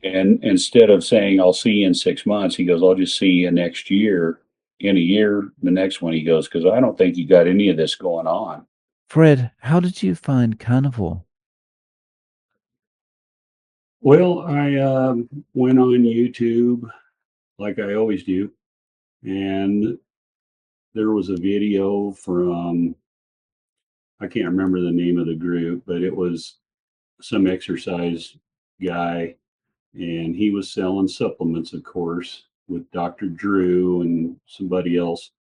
And instead of saying, I'll see you in 6 months, he goes, I'll just see you next year. In a year, the next one, he goes, because I don't think you got any of this going on. Fred, how did you find Carnivore? Well, I went on YouTube like I always do, and there was a video from, I can't remember the name of the group, but it was some exercise guy, and he was selling supplements, of course, with Dr. Drew and somebody else.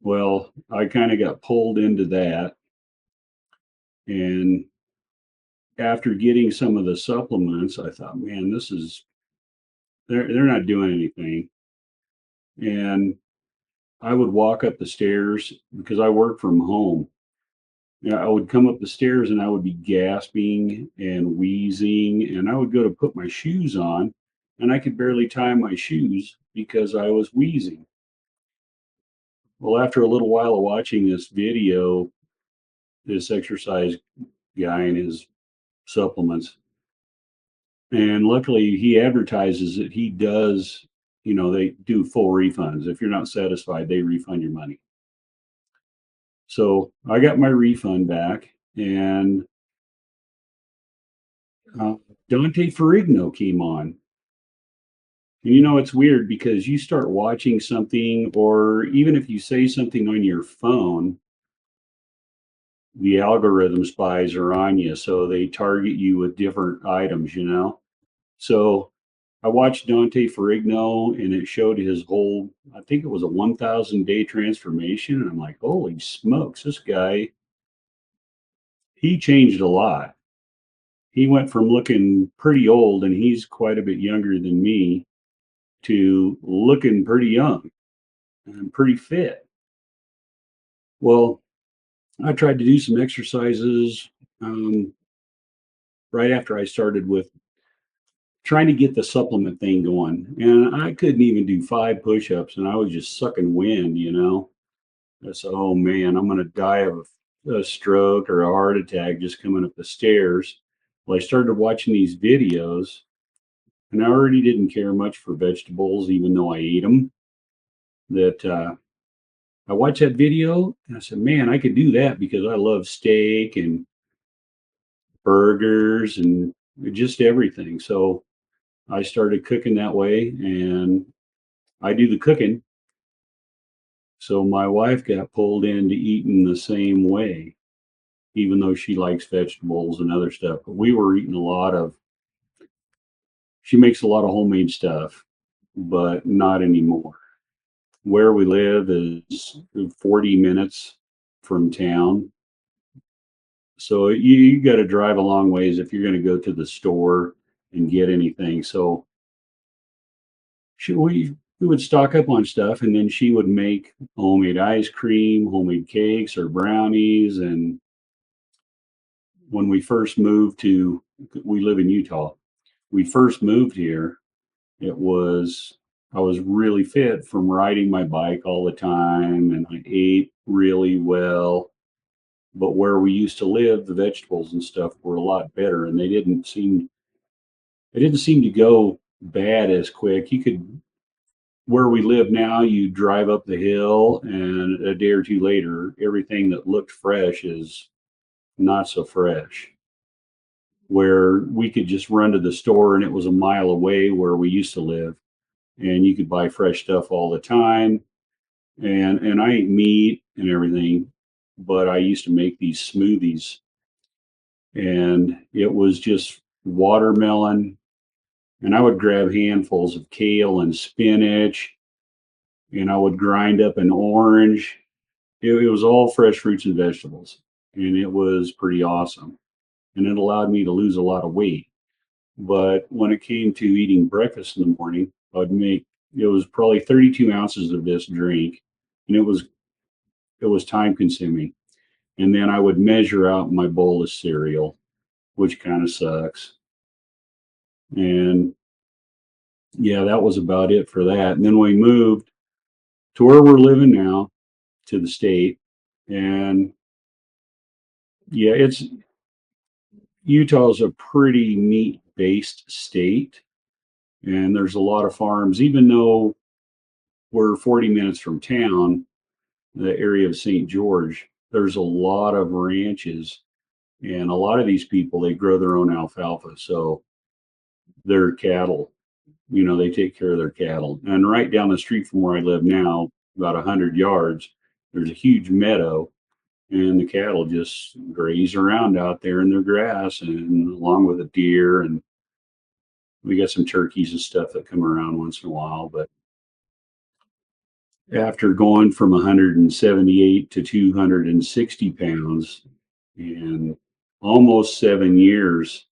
Well, I kind of got pulled into that, and after getting some of the supplements, I thought, man, this is they're not doing anything. And I would walk up the stairs because I work from home. I would come up the stairs and I would be gasping and wheezing, and I would go to put my shoes on, and I could barely tie my shoes because I was wheezing. Well, after a little while of watching this video, this exercise guy and his supplements, and luckily he advertises that he does, they do full refunds. If you're not satisfied, they refund your money. So I got my refund back, and uh, Dante Ferrigno came on. And it's weird because you start watching something, or even if you say something on your phone, the algorithm spies are on you. So they target you with different items. So I watched Dante Ferrigno, and it showed his whole, I think it was a 1,000 day transformation. And I'm like, holy smokes, this guy, he changed a lot. He went from looking pretty old, and he's quite a bit younger than me, to looking pretty young and pretty fit. Well, I tried to do some exercises um, right after I started with trying to get the supplement thing going. And I couldn't even do 5 push-ups, and I was just sucking wind. I said, oh man, I'm going to die of a stroke or a heart attack just coming up the stairs. Well, I started watching these videos, and I already didn't care much for vegetables, even though I ate them. That I watched that video, and I said, man, I could do that because I love steak and burgers and just everything. So I started cooking that way, and I do the cooking. So my wife got pulled into eating the same way, even though she likes vegetables and other stuff. But we were eating she makes a lot of homemade stuff, but not anymore. Where we live is 40 minutes from town. So you got to drive a long ways if you're going to go to the store and get anything. So we would stock up on stuff, and then she would make homemade ice cream, homemade cakes or brownies. And when we first moved to, we live in Utah. We first moved here. It was I was really fit from riding my bike all the time, and I ate really well. But where we used to live, the vegetables and stuff were a lot better, and they didn't seem to go bad as quick. You could Where we live now, you drive up the hill, and a day or two later, everything that looked fresh is not so fresh. Where we could just run to the store, and it was a mile away where we used to live, and you could buy fresh stuff all the time. And I ate meat and everything, but I used to make these smoothies, and it was just watermelon, and I would grab handfuls of kale and spinach, and I would grind up an orange. It was all fresh fruits and vegetables, and it was pretty awesome. And it allowed me to lose a lot of weight. But when it came to eating breakfast in the morning, it was probably 32 ounces of this drink, and it was time consuming. And then I would measure out my bowl of cereal, which kind of sucks. And yeah, that was about it for that. And then we moved to where we're living now, to the state. And yeah, Utah's a pretty neat based state. And there's a lot of farms, even though we're 40 minutes from town, the area of St. George, there's a lot of ranches. And a lot of these people, they grow their own alfalfa. So their cattle, they take care of their cattle. And right down the street from where I live now, about 100 yards, there's a huge meadow, and the cattle just graze around out there in their grass, and along with the deer. And we got some turkeys and stuff that come around once in a while. But after going from 178 to 260 pounds in almost 7 years,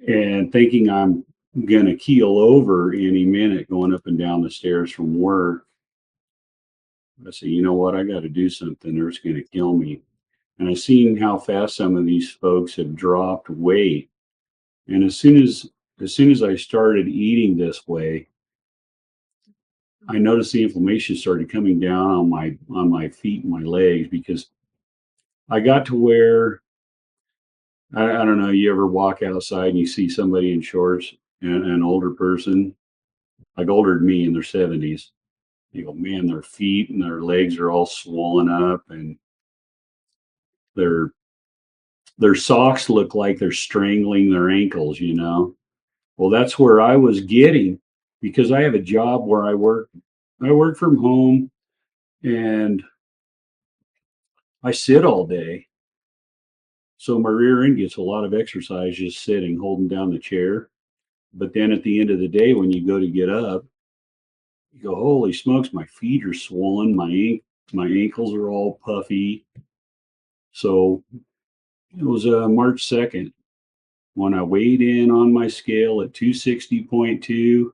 and thinking I'm going to keel over any minute going up and down the stairs from work, I said, you know what? I got to do something, or it's going to kill me. And I seen how fast some of these folks have dropped weight. And as soon as I started eating this way, I noticed the inflammation started coming down on my feet and my legs, because I got to where I don't know. You ever walk outside and you see somebody in shorts, and an older person, like older than me in their 70s. You go, man, their feet and their legs are all swollen up, and their their socks look like they're strangling their ankles. Well, that's where I was getting, because I have a job where I work from home, and I sit all day. So my rear end gets a lot of exercise just sitting, holding down the chair. But then at the end of the day, when you go to get up, you go, holy smokes, my feet are swollen, my ankles are all puffy. So it was March 2nd when I weighed in on my scale at 260.2,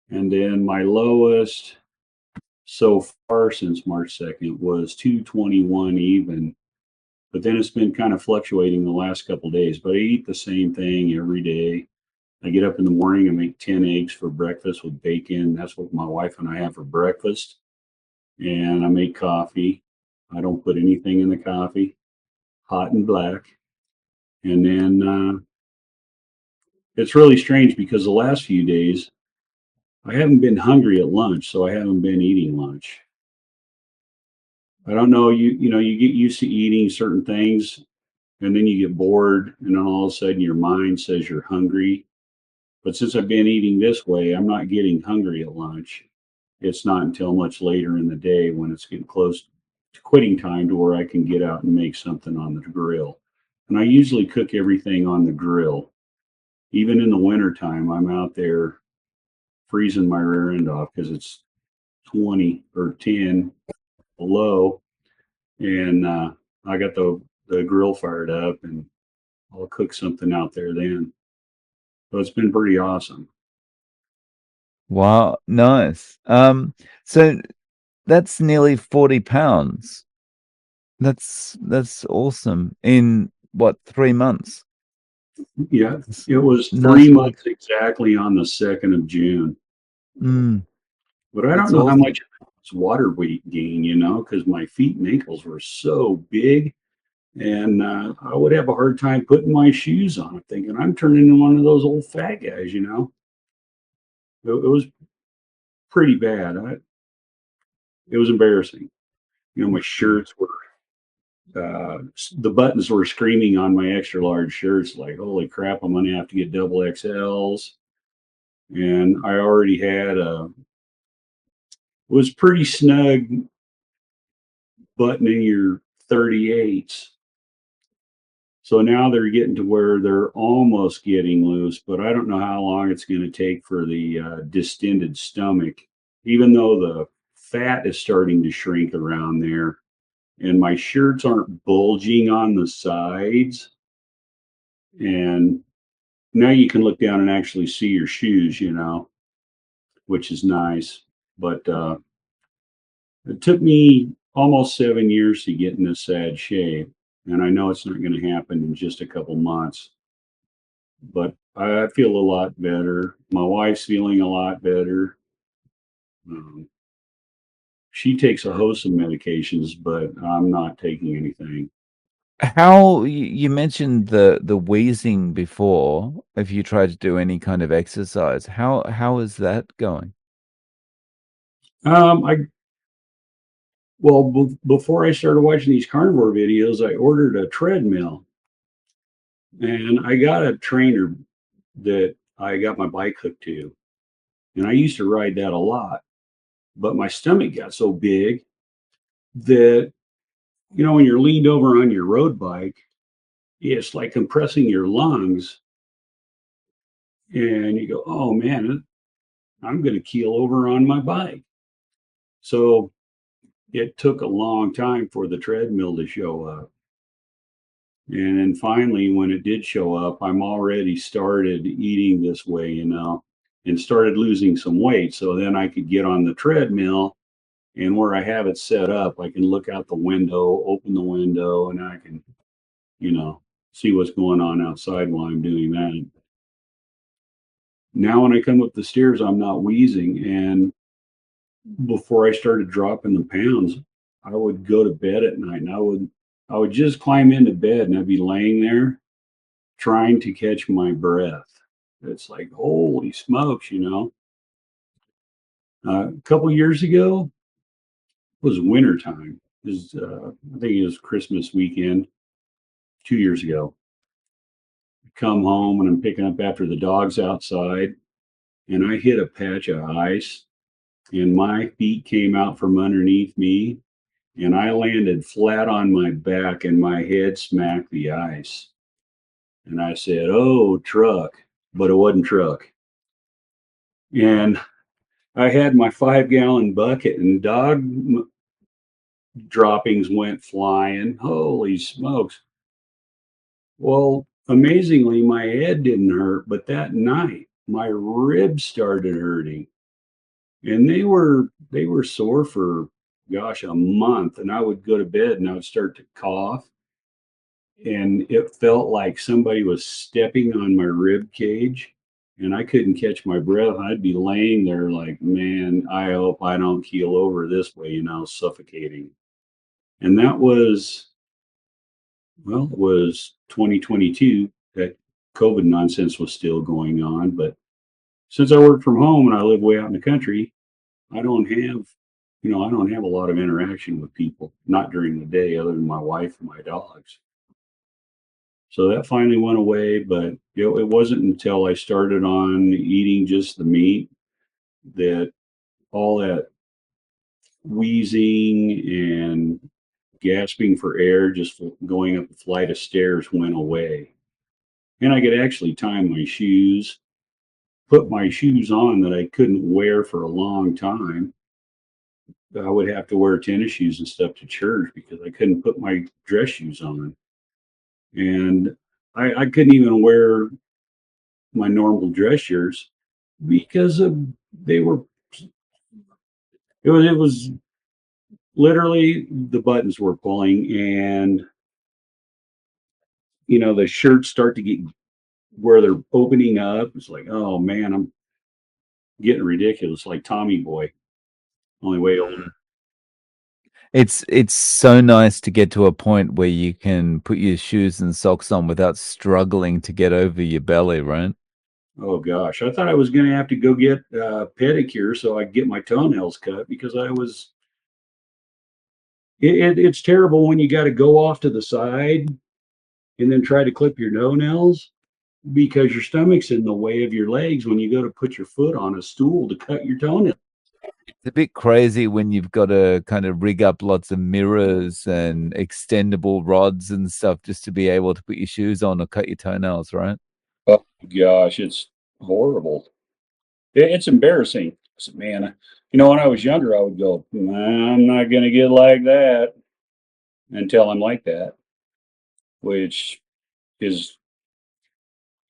and then my lowest so far since March 2nd was 221 even. But then it's been kind of fluctuating the last couple of days. But I eat the same thing every day. I get up in the morning and make 10 eggs for breakfast with bacon. That's what my wife and I have for breakfast. And I make coffee. I don't put anything in the coffee, hot and black. And then it's really strange, because the last few days I haven't been hungry at lunch, so I haven't been eating lunch. I don't know, you get used to eating certain things, and then you get bored, and then all of a sudden your mind says you're hungry. But since I've been eating this way, I'm not getting hungry at lunch. It's not until much later in the day, when it's getting close to quitting time, to where I can get out and make something on the grill. And I usually cook everything on the grill. Even in the wintertime, I'm out there freezing my rear end off, because it's 20 or 10 below, and I got the grill fired up, and I'll cook something out there then. So it's been pretty awesome. Wow, nice. So that's nearly 40 pounds. That's awesome. In what, 3 months? Yeah, It's it was nice three work. months exactly on the 2nd of June. Mm, But I don't that's know how awesome. much it's water weight gain, because my feet and ankles were so big. And I would have a hard time putting my shoes on. I'm thinking I'm turning into one of those old fat guys. It was pretty bad. It was embarrassing. My shirts were, the buttons were screaming on my extra large shirts, like, holy crap, I'm going to have to get double XLs. And I already had was pretty snug buttoning your 38s. So now they're getting to where they're almost getting loose, but I don't know how long it's going to take for the distended stomach, even though the fat is starting to shrink around there, and my shirts aren't bulging on the sides. And now you can look down and actually see your shoes, which is nice. But it took me almost 7 years to get in this sad shape, and I know it's not going to happen in just a couple months. But I feel a lot better. My wife's feeling a lot better. Um, she takes a host of medications, but I'm not taking anything. How you mentioned the wheezing before, if you try to do any kind of exercise, how is that going? I well before I started watching these carnivore videos, I ordered a treadmill, and I got a trainer that I got my bike hooked to, and I used to ride that a lot. But my stomach got so big that when you're leaned over on your road bike, it's like compressing your lungs, and you go, "Oh man, I'm going to keel over on my bike." So it took a long time for the treadmill to show up. And then finally, when it did show up, I'm already started eating this way, and started losing some weight. So then I could get on the treadmill, and where I have it set up, I can look out the window, open the window, and I can, you know, see what's going on outside while I'm doing that. Now, when I come up the stairs, I'm not wheezing. And before I started dropping the pounds, I would go to bed at night, and I would just climb into bed, and I'd be laying there trying to catch my breath. It's like, holy smokes. A couple years ago it was winter time. I think it was Christmas weekend 2 years ago. I come home and I'm picking up after the dogs outside, and I hit a patch of ice, and my feet came out from underneath me, and I landed flat on my back, and my head smacked the ice. And I said, "Oh, truck," but it wasn't truck. And I had my 5 gallon bucket, and dog droppings went flying. Holy smokes. Well, amazingly, my head didn't hurt, but that night my ribs started hurting. And they were sore for, gosh, a month. And I would go to bed and I would start to cough, and it felt like somebody was stepping on my rib cage, and I couldn't catch my breath. I'd be laying there like, man, I hope I don't keel over this way, suffocating. And that was, well, it was 2022. That COVID nonsense was still going on. But since I work from home and I live way out in the country, I don't have, I don't have a lot of interaction with people, not during the day, other than my wife and my dogs. So that finally went away, but it wasn't until I started on eating just the meat that all that wheezing and gasping for air just going up a flight of stairs went away. And I could actually tie my shoes, put my shoes on that I couldn't wear for a long time. I would have to wear tennis shoes and stuff to church because I couldn't put my dress shoes on. And I couldn't even wear my normal dress shirts because they were it was literally the buttons were pulling, and the shirts start to get where they're opening up. It's like, oh man, I'm getting ridiculous, like Tommy Boy, only way older. It's so nice to get to a point where you can put your shoes and socks on without struggling to get over your belly, right? Oh gosh, I thought I was going to have to go get a pedicure so I could get my toenails cut, because it's terrible when you got to go off to the side and then try to clip your toenails because your stomach's in the way of your legs when you go to put your foot on a stool to cut your toenail. It's a bit crazy when you've got to kind of rig up lots of mirrors and extendable rods and stuff just to be able to put your shoes on or cut your toenails, right? Oh gosh, it's horrible. It's embarrassing. I said, man, when I was younger, I would go, "Nah, I'm not going to get like that," until I'm like that, which is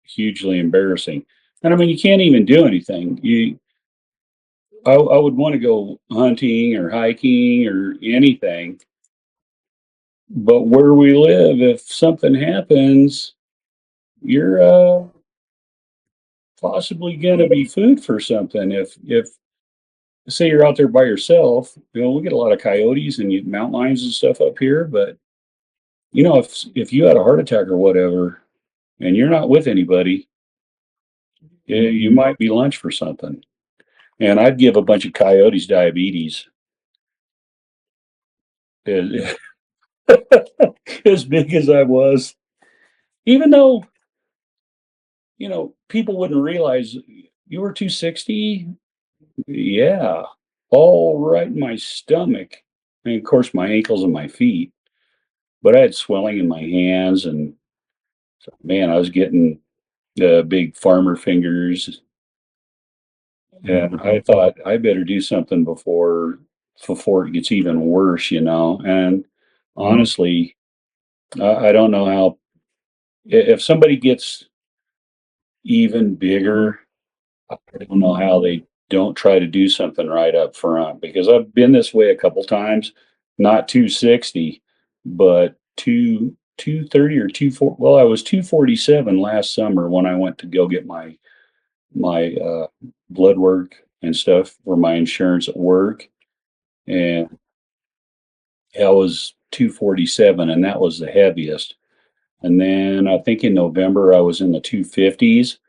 hugely embarrassing. And I mean, you can't even do anything. I would want to go hunting or hiking or anything, but where we live, if something happens, you're possibly going to be food for something. If say you're out there by yourself, we get a lot of coyotes and mountain lions and stuff up here, but if you had a heart attack or whatever, and you're not with anybody, you might be lunch for something. And I'd give a bunch of coyotes diabetes as, as big as I was, even though, people wouldn't realize you were 260. Yeah, all right in my stomach. And of course, my ankles and my feet. But I had swelling in my hands, and man, I was getting big farmer fingers. And I thought I better do something before it gets even worse. And honestly, I don't know how if somebody gets even bigger, I don't know how they don't try to do something right up front, because I've been this way a couple times, not 260, but 230 or 24. Well, I was 247 last summer when I went to go get my blood work and stuff for my insurance at work, and I was 247, and that was the heaviest. And then I think in November I was in the 250s.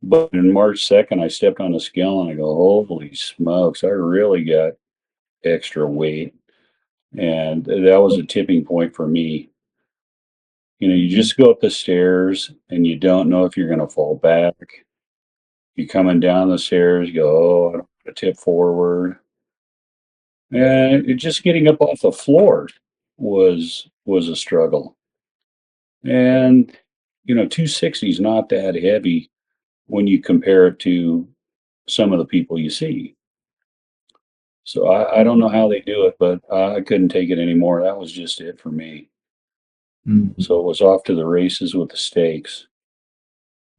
But in March 2nd, I stepped on the scale and I go, holy smokes, I really got extra weight. And that was a tipping point for me. You just go up the stairs and you don't know if you're going to fall back. You're coming down the stairs, you go, oh, I don't want to tip forward. And just getting up off the floor was a struggle. And 260 is not that heavy when you compare it to some of the people you see. So I don't know how they do it, but I couldn't take it anymore. That was just it for me. Mm. So it was off to the races with the steaks.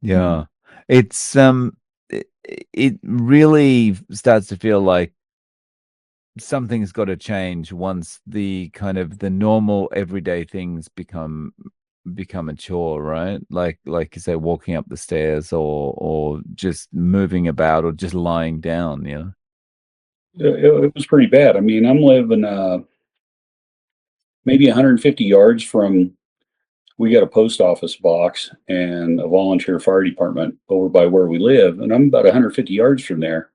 Yeah. It's it, it really starts to feel like something's got to change once the kind of the normal everyday things become a chore, right? Like you say, walking up the stairs or just moving about or just lying down, you know. It was pretty bad. I mean, I'm living maybe 150 yards from. We got a post office box and a volunteer fire department over by where we live, and I'm about 150 yards from there.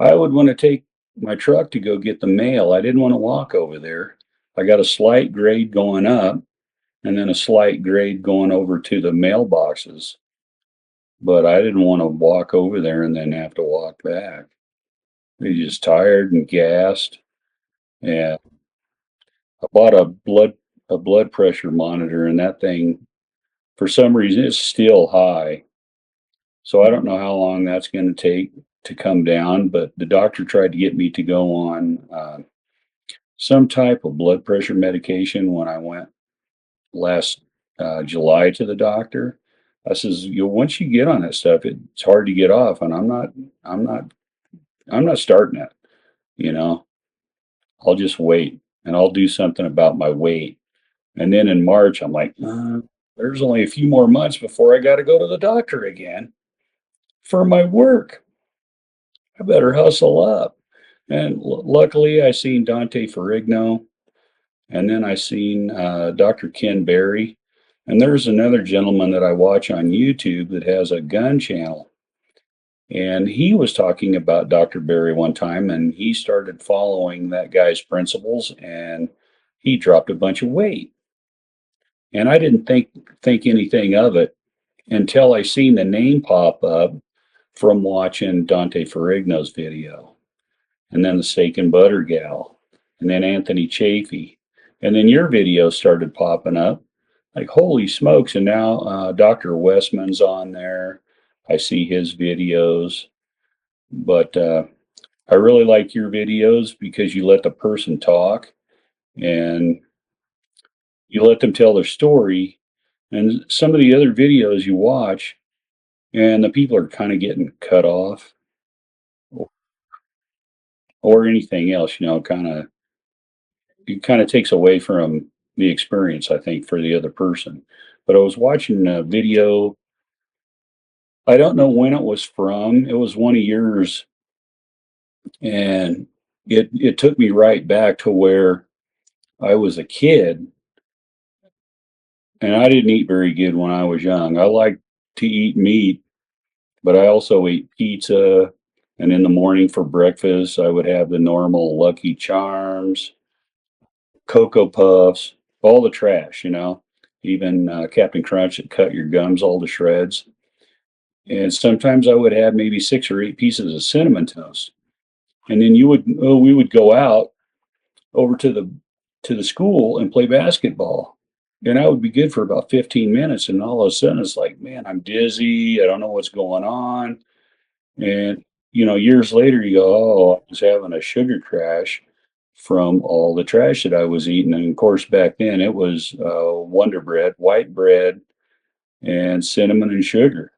I would want to take my truck to go get the mail. I didn't want to walk over there. I got a slight grade going up and then a slight grade going over to the mailboxes. But I didn't want to walk over there and then have to walk back. I just tired and gassed. And I bought a blood pressure monitor, and that thing, for some reason, is still high. So I don't know how long that's going to take to come down. But the doctor tried to get me to go on some type of blood pressure medication when I went last July to the doctor. I says, once you get on that stuff, it's hard to get off, and I'm not, I'm not starting it. You know, I'll just wait, and I'll do something about my weight. And then in March, I'm like, there's only a few more months before I got to go to the doctor again for my work. I better hustle up. And luckily, I seen Dante Ferrigno, and then I seen Dr. Ken Berry. And there's another gentleman that I watch on YouTube that has a gun channel. And he was talking about Dr. Berry one time, and he started following that guy's principles, and he dropped a bunch of weight. And I didn't think anything of it until I seen the name pop up from watching Dante Ferrigno's video, and then the steak and butter gal, and then Anthony Chafee, and then your video started popping up. Like, holy smokes. And now Dr. Westman's on there. I see his videos. But I really like your videos because you let the person talk and you let them tell their story. And some of the other videos you watch, and the people are kind of getting cut off or anything else, kind of, it kind of takes away from the experience, I think, for the other person. But I was watching a video. I don't know when it was from. It was one of yours, and it took me right back to where I was a kid, and I didn't eat very good when I was young. I liked to eat meat, but I also ate pizza. And in the morning for breakfast, I would have the normal Lucky Charms, Cocoa Puffs, all the trash, even Captain Crunch that cut your gums all to shreds. And sometimes I would have maybe 6 or 8 pieces of cinnamon toast. And then we would go out over to the school and play basketball. And I would be good for about 15 minutes, and all of a sudden it's like, man, I'm dizzy. I don't know what's going on. And years later, you go, oh, I was having a sugar crash from all the trash that I was eating. And of course, back then it was Wonder Bread, white bread, and cinnamon and sugar.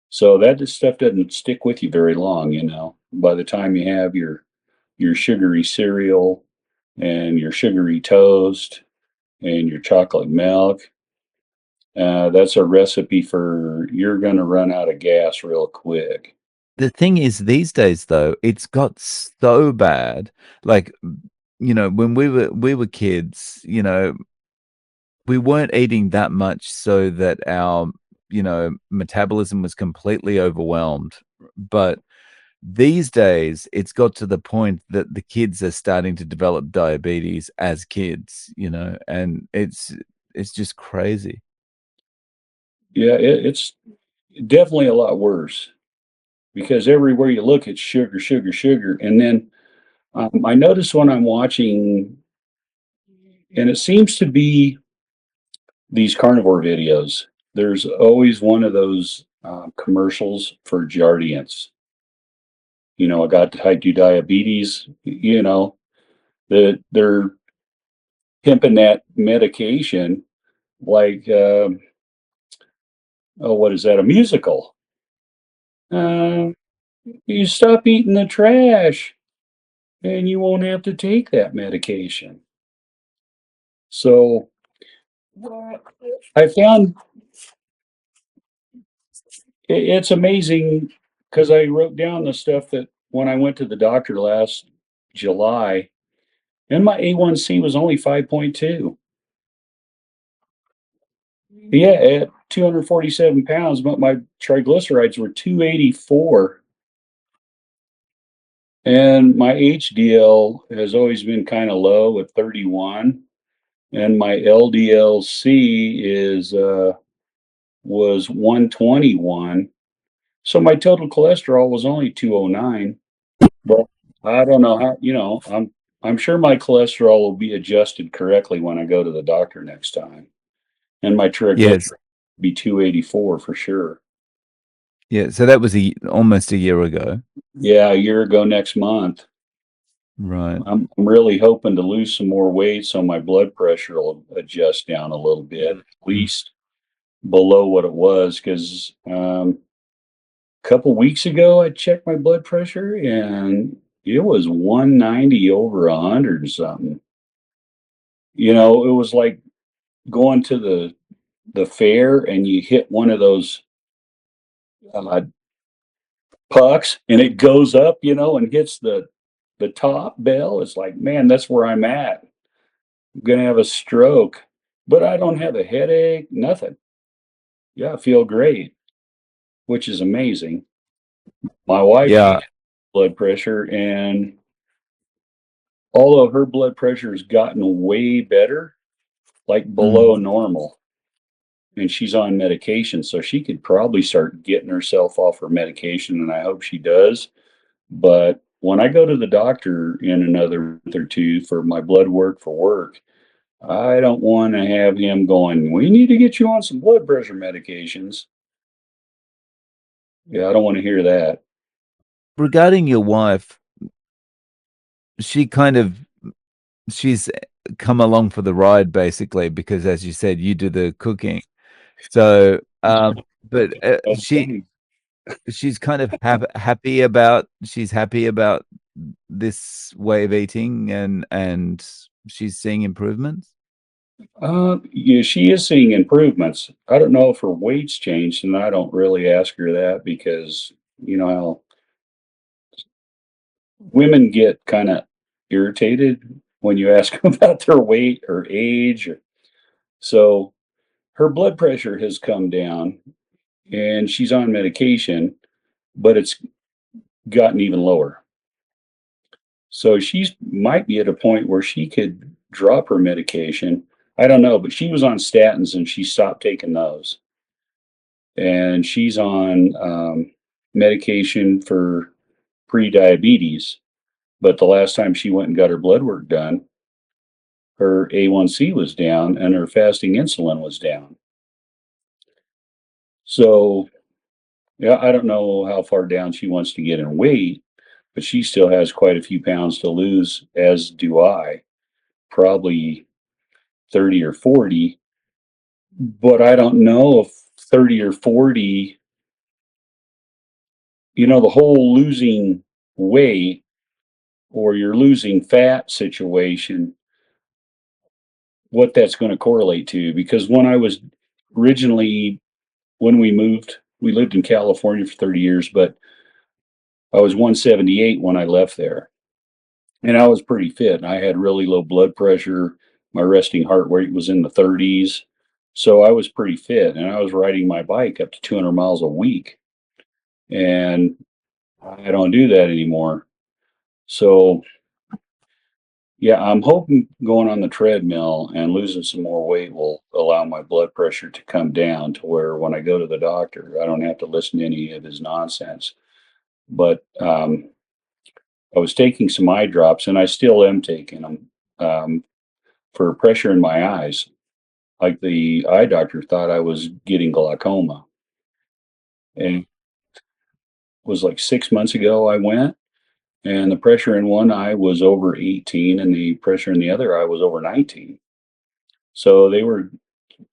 So that stuff doesn't stick with you very long. By the time you have your sugary cereal and your sugary toast and your chocolate milk, that's a recipe for you're going to run out of gas real quick. The thing is, these days, though, it's got so bad. Like, when we were kids, we weren't eating that much so that our, metabolism was completely overwhelmed. But these days, it's got to the point that the kids are starting to develop diabetes as kids, and it's just crazy. Yeah, it's definitely a lot worse because everywhere you look, it's sugar, sugar, sugar. And then I notice when I'm watching, and it seems to be these carnivore videos, there's always one of those commercials for Jardiance. I got type 2 diabetes, that they're pimping that medication like, oh, what is that, a musical? Uh, you stop eating the trash and you won't have to take that medication. So I found it's amazing because I wrote down the stuff that when I went to the doctor last July, and my A1C was only 5.2. Yeah, at 247 pounds, but my triglycerides were 284. And my HDL has always been kind of low at 31. And my LDLC was 121. So my total cholesterol was only 209. But I don't know how, I'm sure my cholesterol will be adjusted correctly when I go to the doctor next time. And my triglycerides Yes. will be 284 for sure. Yeah, so that was almost a year ago. Yeah, a year ago next month. Right. I'm really hoping to lose some more weight so my blood pressure will adjust down a little bit, at Mm. least below what it was. Because a couple weeks ago, I checked my blood pressure and it was 190 over 100 or something. It was like going to the fair and you hit one of those uh, pucks and it goes up, and hits the top bell. It's like, man, that's where I'm at. I'm gonna have a stroke, but I don't have a headache, nothing. Yeah, I feel great, which is amazing. My wife Yeah. blood pressure, and although her blood pressure has gotten way better, like below Mm. normal, and she's on medication, so she could probably start getting herself off her medication, and I hope she does. But when I go to the doctor in another month or two for my blood work for work, I don't want to have him going, we need to get you on some blood pressure medications. Yeah, I don't want to hear that. Regarding your wife, she kind of she's come along for the ride basically because as you said, you do the cooking. So, but she's kind of happy about this way of eating and she's seeing improvements. Yeah, she is seeing improvements. I don't know if her weight's changed, and I don't really ask her that because how women get kind of irritated when you ask them about their weight or age. So her blood pressure has come down and she's on medication, but it's gotten even lower. So she's might be at a point where she could drop her medication. I don't know, but she was on statins and she stopped taking those. And she's on medication for pre-diabetes. But the last time she went and got her blood work done, her A1C was down and her fasting insulin was down. So, yeah, I don't know how far down she wants to get in weight, but she still has quite a few pounds to lose, as do I, probably 30 or 40. But I don't know if 30 or 40, the whole losing weight or you're losing fat situation, what that's going to correlate to. Because when I was originally, when we moved, we lived in California for 30 years, but I was 178 when I left there. And I was pretty fit. I had really low blood pressure. My resting heart rate was in the 30s. So I was pretty fit. And I was riding my bike up to 200 miles a week. And I don't do that anymore. So, yeah, I'm hoping going on the treadmill and losing some more weight will allow my blood pressure to come down to where when I go to the doctor, I don't have to listen to any of his nonsense. But I was taking some eye drops, and I still am taking them for pressure in my eyes. Like the eye doctor thought I was getting glaucoma. And it was like 6 months ago I went, and the pressure in one eye was over 18, and the pressure in the other eye was over 19. So they were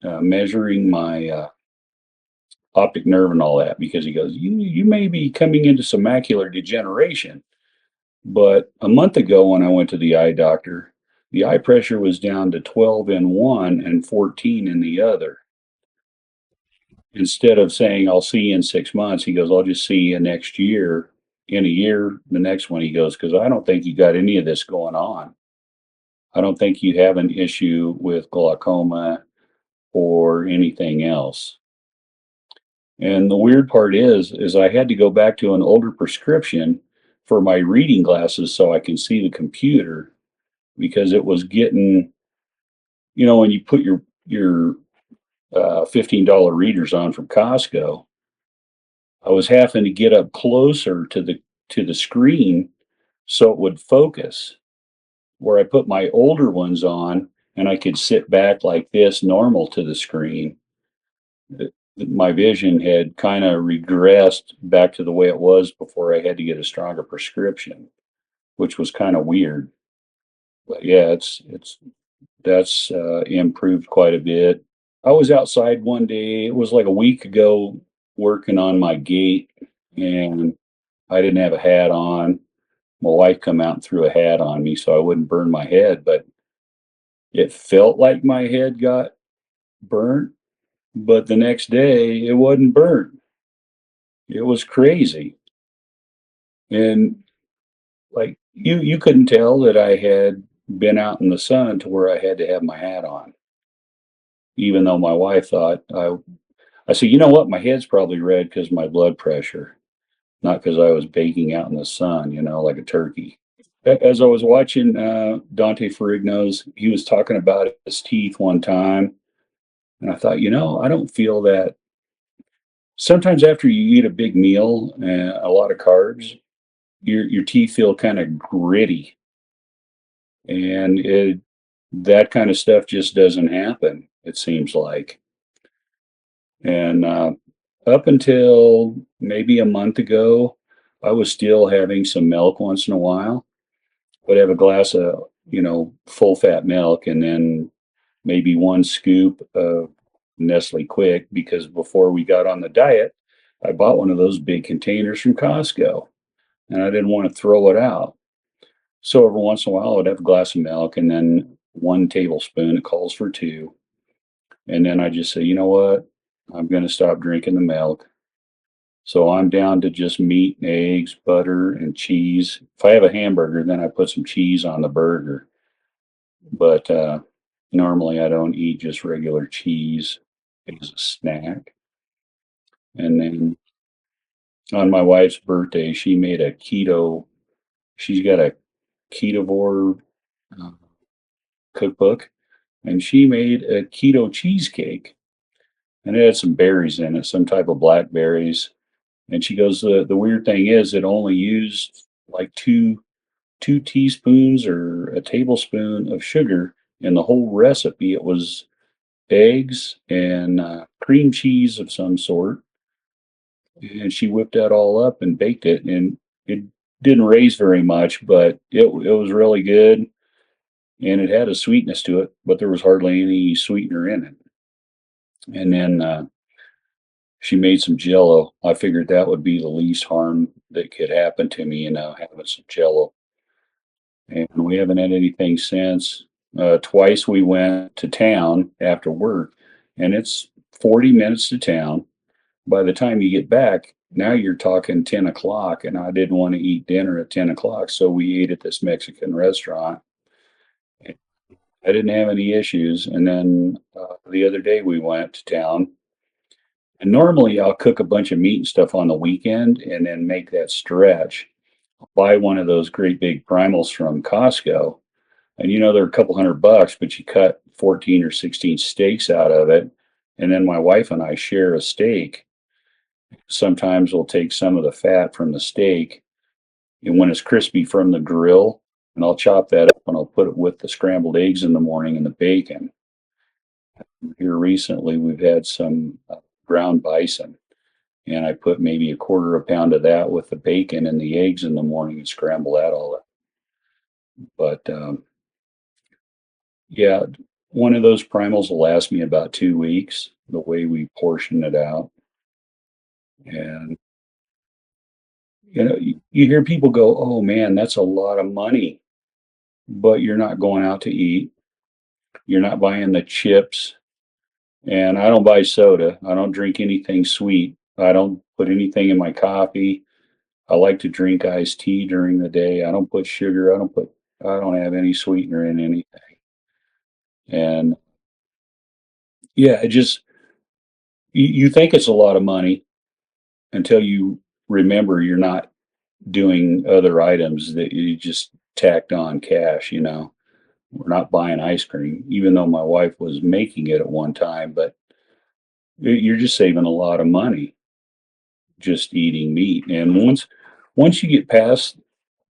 measuring my optic nerve and all that because he goes, you may be coming into some macular degeneration. But a month ago, when I went to the eye doctor, the eye pressure was down to 12 in one and 14 in the other. Instead of saying, I'll see you in 6 months, he goes, I'll just see you next year. In a year, the next one, he goes, because I don't think you got any of this going on. I don't think you have an issue with glaucoma or anything else. And the weird part is I had to go back to an older prescription for my reading glasses so I can see the computer because it was getting, when you put your $15 readers on from Costco, I was having to get up closer to the screen so it would focus. Where I put my older ones on and I could sit back like this normal to the screen, my vision had kind of regressed back to the way it was before I had to get a stronger prescription, which was kind of weird. But yeah, it's that's improved quite a bit. I was outside one day. It was like a week ago, working on my gate, and I didn't have a hat on. My wife come out and threw a hat on me so I wouldn't burn my head, but it felt like my head got burnt. But the next day, it wasn't burnt. It was crazy, and like you couldn't tell that I had been out in the sun to where I had to have my hat on, even though my wife thought I said, you know what, my head's probably red because my blood pressure, not because I was baking out in the sun, like a turkey. As I was watching Dante Ferrigno's, he was talking about his teeth one time, and I thought, I don't feel that. Sometimes after you eat a big meal and a lot of carbs, your teeth feel kind of gritty, and that kind of stuff just doesn't happen. It seems like, and up until maybe a month ago, I was still having some milk once in a while. Would have a glass of, full fat milk and then maybe one scoop of Nestle Quick because before we got on the diet, I bought one of those big containers from Costco and I didn't want to throw it out. So every once in a while, I'd have a glass of milk and then 1 tablespoon. It calls for two. And then I just say, you know what? I'm going to stop drinking the milk. So I'm down to just meat and eggs, butter, and cheese. If I have a hamburger, then I put some cheese on the burger. But Normally, I don't eat just regular cheese as a snack. And then on my wife's birthday, she made a keto. She's got a ketovore uh, cookbook, and she made a keto cheesecake, and it had some berries in it, some type of blackberries. And she goes, the weird thing is, it only used like two teaspoons or a tablespoon of sugar in the whole recipe. It was eggs and cream cheese of some sort, and she whipped that all up and baked it, and it didn't raise very much, but it was really good, and it had a sweetness to it, but there was hardly any sweetener in it. And then she made some jello. I figured that would be the least harm that could happen to me, having some jello. And we haven't had anything since. Twice we went to town after work, and it's 40 minutes to town. By the time you get back, now you're talking 10 o'clock, and I didn't want to eat dinner at 10 o'clock, so we ate at this Mexican restaurant. I didn't have any issues. And then the other day we went to town, and normally I'll cook a bunch of meat and stuff on the weekend and then make that stretch. Buy one of those great big primals from Costco, and they're a couple $100, but you cut 14 or 16 steaks out of it. And then my wife and I share a steak. Sometimes we'll take some of the fat from the steak, and when it's crispy from the grill, and I'll chop that up and I'll put it with the scrambled eggs in the morning and the bacon. Here recently, we've had some ground bison, and I put maybe a quarter of a pound of that with the bacon and the eggs in the morning and scramble that all up. But yeah, one of those primals will last me about 2 weeks, the way we portion it out. And you hear people go, "Oh man, that's a lot of money," but you're not going out to eat. You're not buying the chips. And I don't buy soda. I don't drink anything sweet. I don't put anything in my coffee. I like to drink iced tea during the day. I don't put sugar. I don't have any sweetener in anything. And yeah, you think it's a lot of money until you remember you're not doing other items that you just tacked on cash. We're not buying ice cream, even though my wife was making it at one time, but you're just saving a lot of money just eating meat. And once you get past,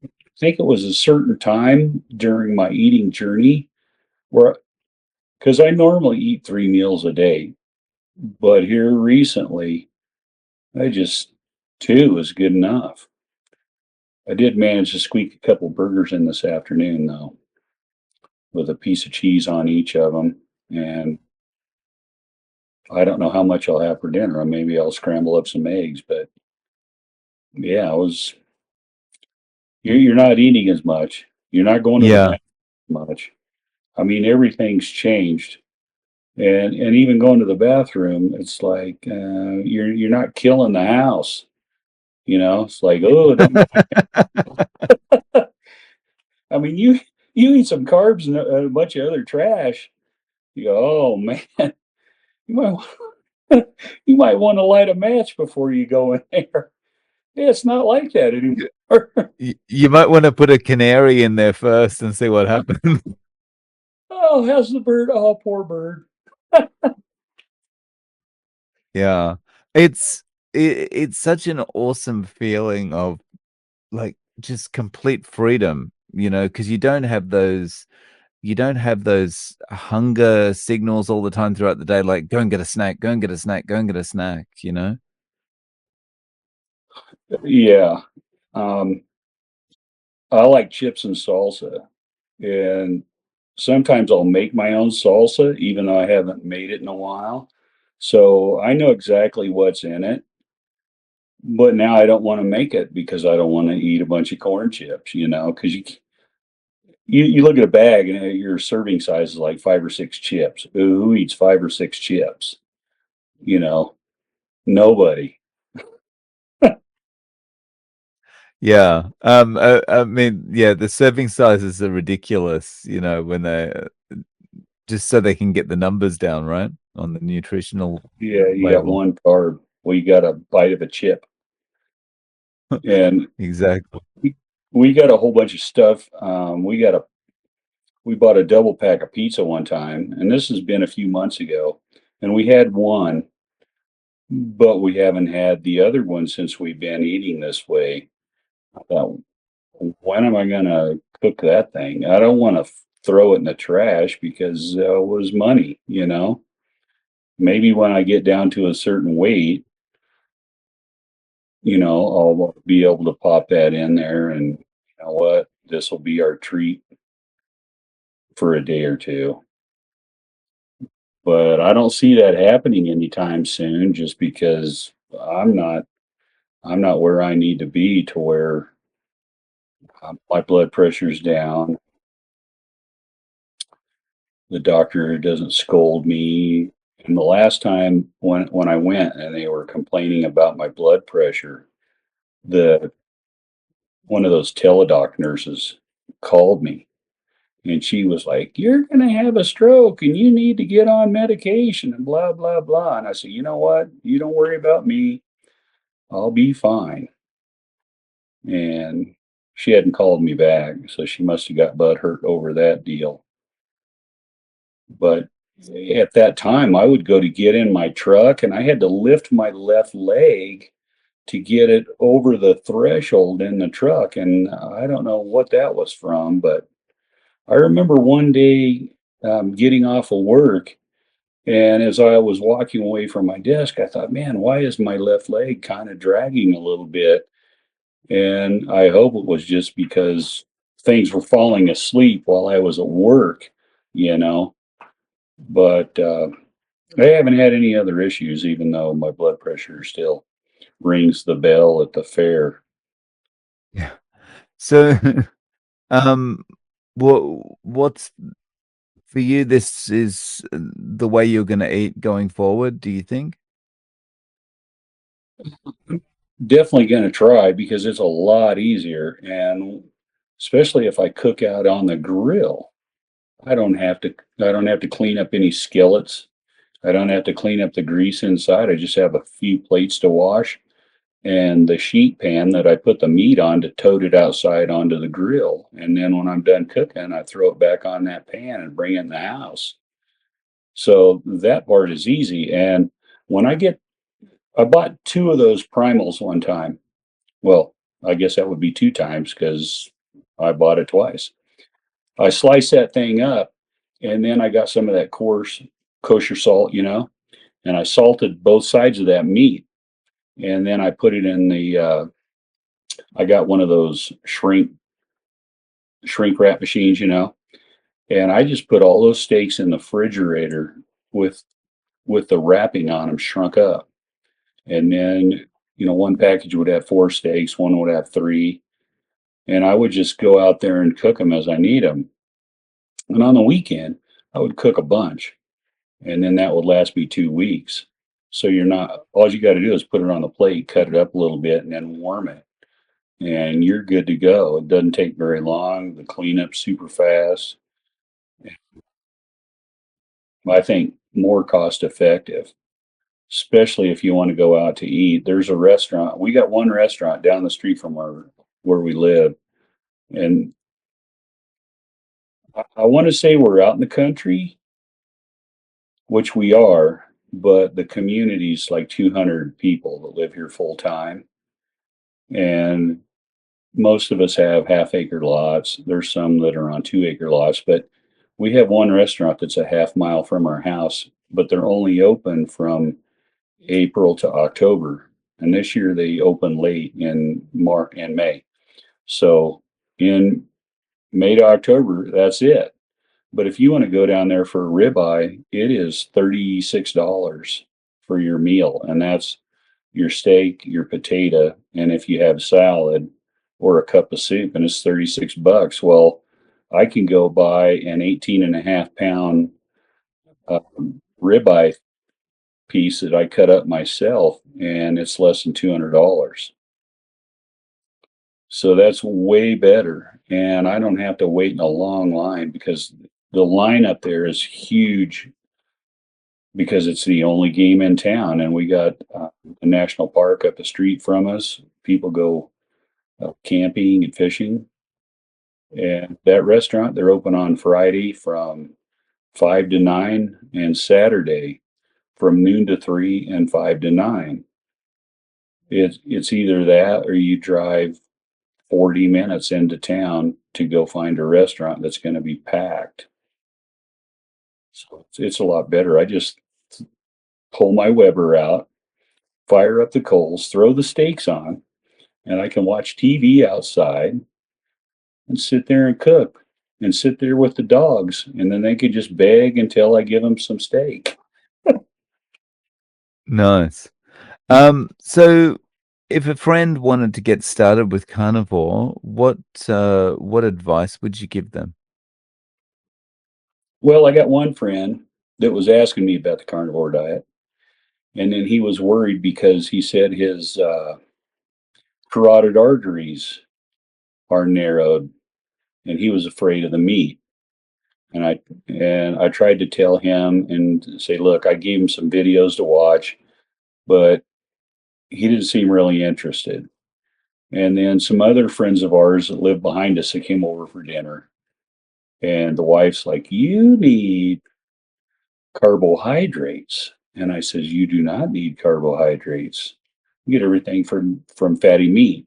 I think it was a certain time during my eating journey where, because I normally eat 3 meals a day, but here recently, I just two is good enough. I did manage to squeak a couple burgers in this afternoon though, with a piece of cheese on each of them, and I don't know how much I'll have for dinner. Or maybe I'll scramble up some eggs, but yeah, I was. You're not eating as much. You're not going to the Yeah. bathroom much. I mean, everything's changed, and even going to the bathroom, it's like you're not killing the house. It's like, oh, don't. I mean, you eat some carbs and a bunch of other trash. You go, oh man, you might you might want to light a match before you go in there. Yeah, it's not like that anymore. You might want to put a canary in there first and see what happens. Oh, how's the bird? Oh, poor bird. Yeah. It's such an awesome feeling of like just complete freedom, because you don't have those hunger signals all the time throughout the day, like go and get a snack, go and get a snack, go and get a snack. Yeah. Um, I like chips and salsa, and sometimes I'll make my own salsa, even though I haven't made it in a while. So I know exactly what's in it, but now I don't want to make it because I don't want to eat a bunch of corn chips, because you look at a bag and your serving size is like 5 or 6 chips. Who eats 5 or 6 chips? You know, nobody. Yeah. I mean, yeah, the serving sizes are ridiculous, when they just so they can get the numbers down, right? On the nutritional Yeah, you got label. one carb. Well, you got a bite of a chip. And Exactly. we got a whole bunch of stuff. We bought a double pack of pizza one time, and this has been a few months ago, and we had one, but we haven't had the other one since we've been eating this way. I thought, when am I gonna cook that thing? I don't want to throw it in the trash because it was money, you know. Maybe when I get down to a certain weight, I'll be able to pop that in there, and you know what? This will be our treat for a day or two. But I don't see that happening anytime soon just because I'm not where I need to be to where my blood pressure's down. The doctor doesn't scold me. And the last time when I went and they were complaining about my blood pressure, the one of those teledoc nurses called me and she was like, "You're going to have a stroke and you need to get on medication and blah, blah, blah." And I said, "You know what? You don't worry about me. I'll be fine." And she hadn't called me back, so she must have got butt hurt over that deal. But at that time, I would go to get in my truck and I had to lift my left leg to get it over the threshold in the truck. And I don't know what that was from, but I remember one day getting off of work. And as I was walking away from my desk, I thought, man, why is my left leg kind of dragging a little bit? And I hope it was just because things were falling asleep while I was at work, you know. But I haven't had any other issues, even though my blood pressure still rings the bell at the fair. Yeah. So, um, what's for you? This is the way you're going to eat going forward, do you think? Definitely going to try because it's a lot easier. And especially if I cook out on the grill, I don't have to clean up any skillets. I don't have to clean up the grease inside. I just have a few plates to wash and the sheet pan that I put the meat on to tote it outside onto the grill. And then when I'm done cooking, I throw it back on that pan and bring it in the house. So that part is easy. And when I bought two of those primals one time. Well, I guess that would be two times because I bought it twice. I sliced that thing up and then I got some of that coarse kosher salt, and I salted both sides of that meat. And then I put it in I got one of those shrink wrap machines, and I just put all those steaks in the refrigerator with with the wrapping on them shrunk up. And then, one package would have four steaks, one would have three, and I would just go out there and cook them as I need them. And on the weekend, I would cook a bunch, and then that would last me 2 weeks. So you're not all you got to do is put it on the plate, cut it up a little bit, and then warm it, and you're good to go. It doesn't take very long. The cleanup's super fast. I think more cost effective, especially if you want to go out to eat. There's a restaurant. We got one restaurant down the street from where we live, and I want to say we're out in the country, which we are, but the community's like 200 people that live here full time, and most of us have half-acre lots. There's some that are on 2-acre lots, but we have one restaurant that's a half mile from our house, but they're only open from April to October. And this year they open late in March and May. So in May to October, that's it. But if you want to go down there for a ribeye, it is $36 for your meal. And that's your steak, your potato, and if you have salad or a cup of soup, and it's 36 bucks. Well, I can go buy an 18 and a half pound ribeye piece that I cut up myself, and it's less than $200. So that's way better. And I don't have to wait in a long line because the lineup there is huge because it's the only game in town, and we got a national park up the street from us. People go camping and fishing, and that restaurant they're open on Friday from 5 to 9, and Saturday from noon to 3 and 5 to 9. It's either that or you drive 40 minutes into town to go find a restaurant that's going to be packed. So it's a lot better. I just pull my Weber out, fire up the coals, throw the steaks on, and I can watch TV outside and sit there and cook and sit there with the dogs. And then they can just beg until I give them some steak. Nice. So if a friend wanted to get started with carnivore, what advice would you give them? Well, I got one friend that was asking me about the carnivore diet. And then he was worried because he said his carotid arteries are narrowed and he was afraid of the meat. And I tried to tell him and say, look, I gave him some videos to watch, but he didn't seem really interested. And then some other friends of ours that live behind us that came over for dinner. And the wife's like, you need carbohydrates. And I says, you do not need carbohydrates. You get everything from fatty meat.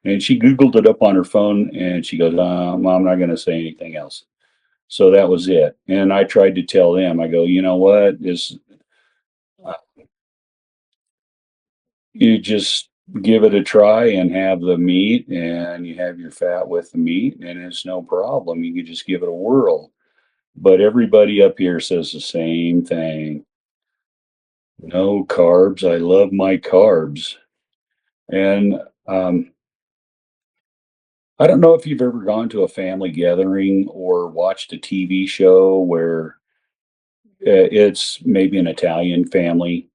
And she Googled it up on her phone and she goes, I'm not going to say anything else. So that was it. And I tried to tell them, I go, you know what? Uh, you just give it a try and have the meat and you have your fat with the meat and it's no problem. You can just give it a whirl. But everybody up here says the same thing. No carbs. I love my carbs. And I don't know if you've ever gone to a family gathering or watched a TV show where it's maybe an Italian family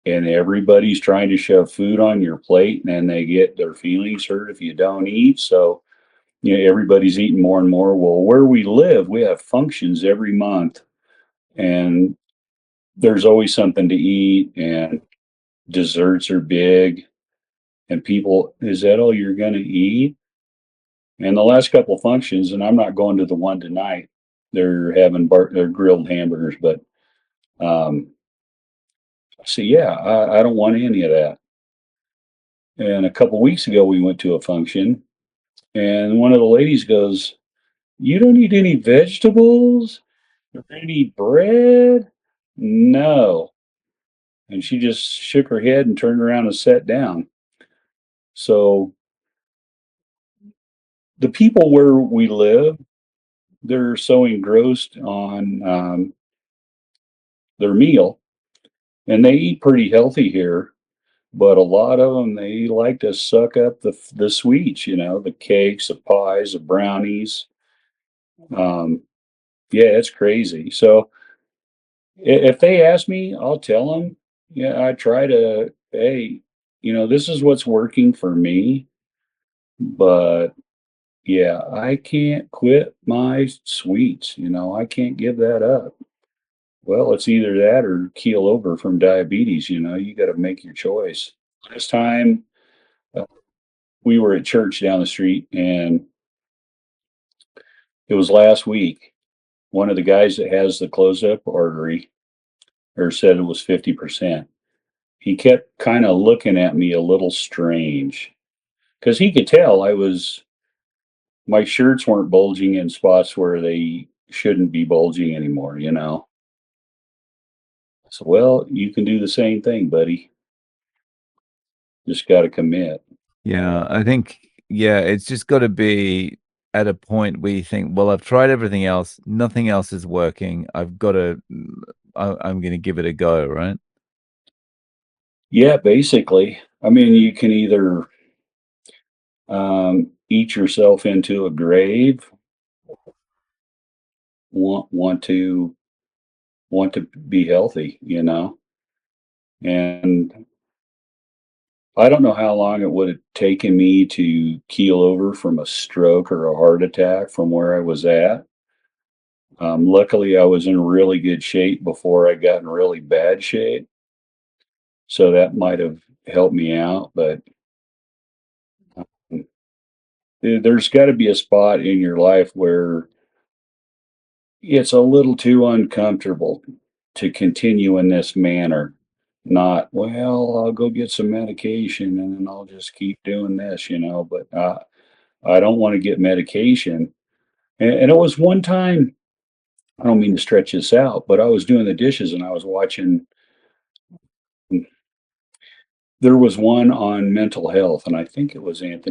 and everybody's trying to shove food on your plate and they get their feelings hurt if you don't eat. So, everybody's eating more and more. Well, where we live, we have functions every month and there's always something to eat and desserts are big and people, is that all you're going to eat? And the last couple functions, and I'm not going to the one tonight. They're having they're grilled hamburgers, but um, so yeah, I don't want any of that. And a couple weeks ago, we went to a function, and one of the ladies goes, "You don't eat any vegetables? You don't eat bread?" No. And she just shook her head and turned around and sat down. So the people where we live, they're so engrossed on their meal, and they eat pretty healthy here. But a lot of them, they like to suck up the sweets, the cakes, the pies, the brownies. Um, yeah, it's crazy. So if they ask me, I'll tell them. Yeah, I try to. Hey, this is what's working for me. But yeah, I can't quit my sweets. I can't give that up. Well, it's either that or keel over from diabetes. You got to make your choice. Last time uh, we were at church down the street, and it was last week. One of the guys that has the closed up artery, or said it was 50%. He kept kind of looking at me a little strange because he could tell my shirts weren't bulging in spots where they shouldn't be bulging anymore. So, well, you can do the same thing, buddy. Just got to commit. Yeah, I think, yeah, it's just got to be at a point where you think, well, I've tried everything else, nothing else is working. I've got to, I'm going to give it a go, right? Yeah, basically. I mean, you can either eat yourself into a grave, want to be healthy. And I don't know how long it would have taken me to keel over from a stroke or a heart attack from where I was at. Luckily, I was in really good shape before I got in really bad shape, so that might have helped me out. But there's got to be a spot in your life where it's a little too uncomfortable to continue in this manner. Not, well, I'll go get some medication and then I'll just keep doing this, but I don't want to get medication. And it was one time, I don't mean to stretch this out, but I was doing the dishes and I was watching, there was one on mental health, and I think it was might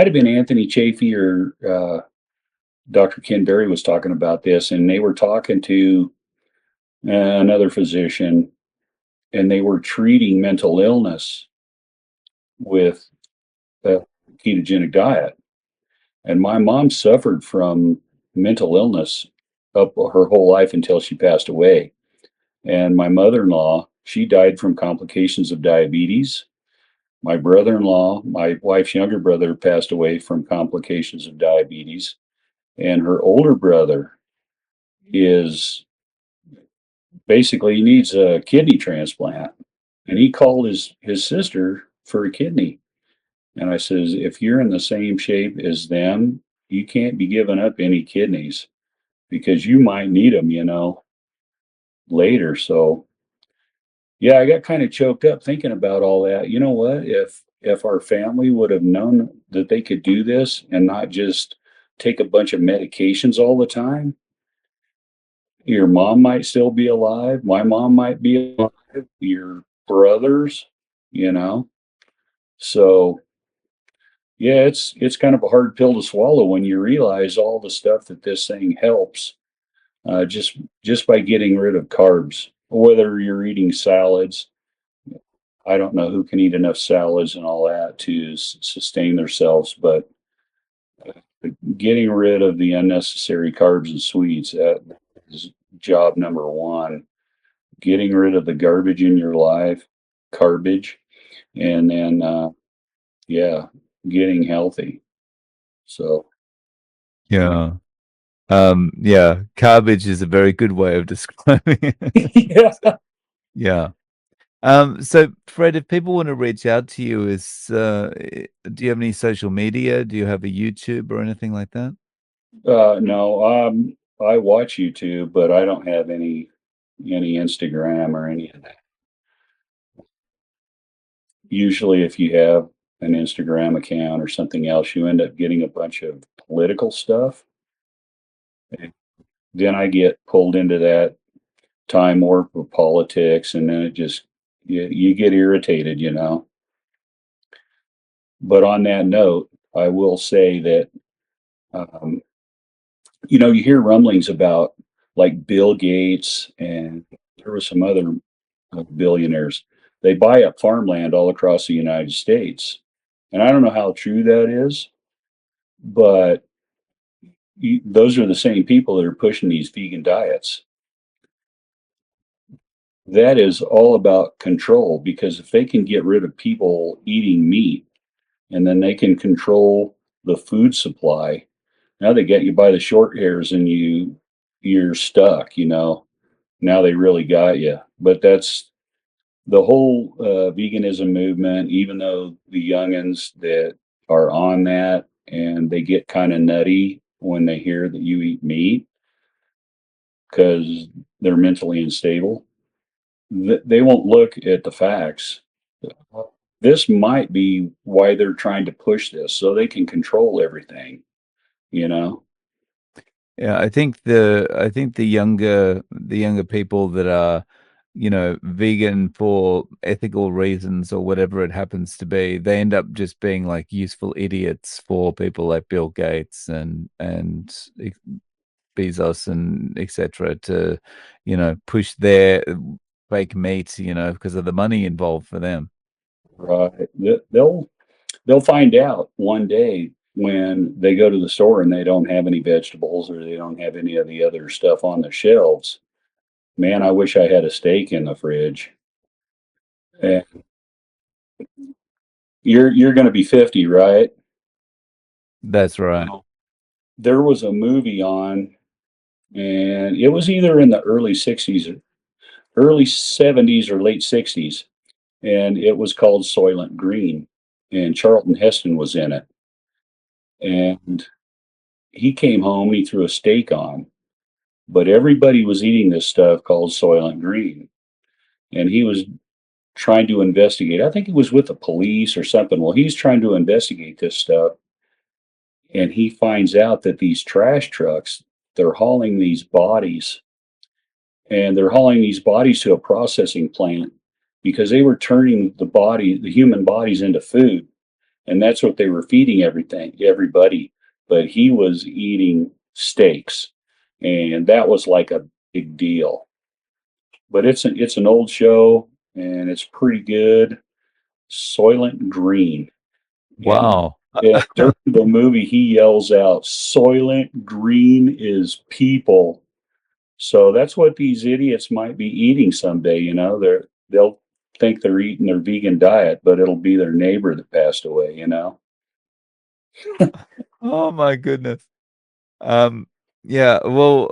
have been Anthony Chafee or Dr. Ken Berry was talking about this, and they were talking to another physician, and they were treating mental illness with a ketogenic diet. And my mom suffered from mental illness up her whole life until she passed away. And my mother-in-law, she died from complications of diabetes. My brother-in-law, my wife's younger brother, passed away from complications of diabetes. And her older brother is basically he needs a kidney transplant. And he called his sister for a kidney. And I says, if you're in the same shape as them, you can't be giving up any kidneys because you might need them, later. So yeah, I got kind of choked up thinking about all that. You know what? If our family would have known that they could do this and not just take a bunch of medications all the time, your mom might still be alive. My mom might be alive. Your brothers, you know. So yeah, it's kind of a hard pill to swallow when you realize all the stuff that this thing helps just by getting rid of carbs. Whether you're eating salads, I don't know who can eat enough salads and all that to sustain themselves, but getting rid of the unnecessary carbs and sweets, that is job number one. Getting rid of the garbage in your life, garbage, and then yeah, getting healthy. So Yeah. Yeah, garbage is a very good way of describing it. yeah. Yeah. So Fred, if people want to reach out to you, do you have any social media? Do you have a YouTube or anything like that? No, I watch YouTube, but I don't have any Instagram or any of that. Usually, if you have an Instagram account or something else, you end up getting a bunch of political stuff. And then I get pulled into that time warp of politics, and then you get irritated. But on that note, I will say that um, you hear rumblings about like Bill Gates and there were some other billionaires. They buy up farmland all across the United States. And I don't know how true that is, but those are the same people that are pushing these vegan diets. That is all about control because if they can get rid of people eating meat and then they can control the food supply, now they get you by the short hairs and you're stuck. Now they really got you. But that's the whole veganism movement, even though the youngins that are on that and they get kind of nutty when they hear that you eat meat because they're mentally unstable, they won't look at the facts. This might be why they're trying to push this so they can control everything, you know? Yeah, I think the younger people that are, vegan for ethical reasons or whatever it happens to be, they end up just being like useful idiots for people like Bill Gates and Bezos and etc. to, push their fake meat, because of the money involved for them. Right. They'll find out one day when they go to the store and they don't have any vegetables or they don't have any of the other stuff on the shelves. Man, I wish I had a steak in the fridge. And you're going to be 50, right? That's right. there was a movie on, and it was either in the early 60s, early 70s or late 60s, and it was called Soylent Green, and Charlton Heston was in it. And he came home and he threw a steak on, but everybody was eating this stuff called Soylent Green, and he was trying to investigate. I think he was with the police or something. Well, he's trying to investigate this stuff, and he finds out that these trash trucks, they're hauling these bodies, and they're hauling these bodies to a processing plant because they were turning the human bodies into food, and that's what they were feeding everybody. But he was eating steaks, and that was like a big deal. But it's an old show, and it's pretty good. Soylent Green. And, Wow. and during the movie, he yells out, "Soylent Green is people." So that's what these idiots might be eating someday. They'll think they're eating their vegan diet, but it'll be their neighbor that passed away. Oh my goodness. Um, yeah, well,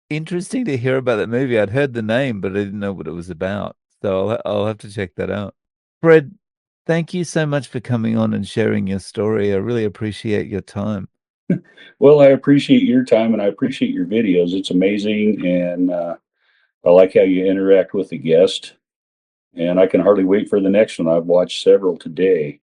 interesting to hear about that movie. I'd heard the name, but I didn't know what it was about. So I'll have to check that out. Fred, thank you so much for coming on and sharing your story. I really appreciate your time. Well, I appreciate your time and I appreciate your videos. It's amazing, and I like how you interact with the guest. And I can hardly wait for the next one. I've watched several today.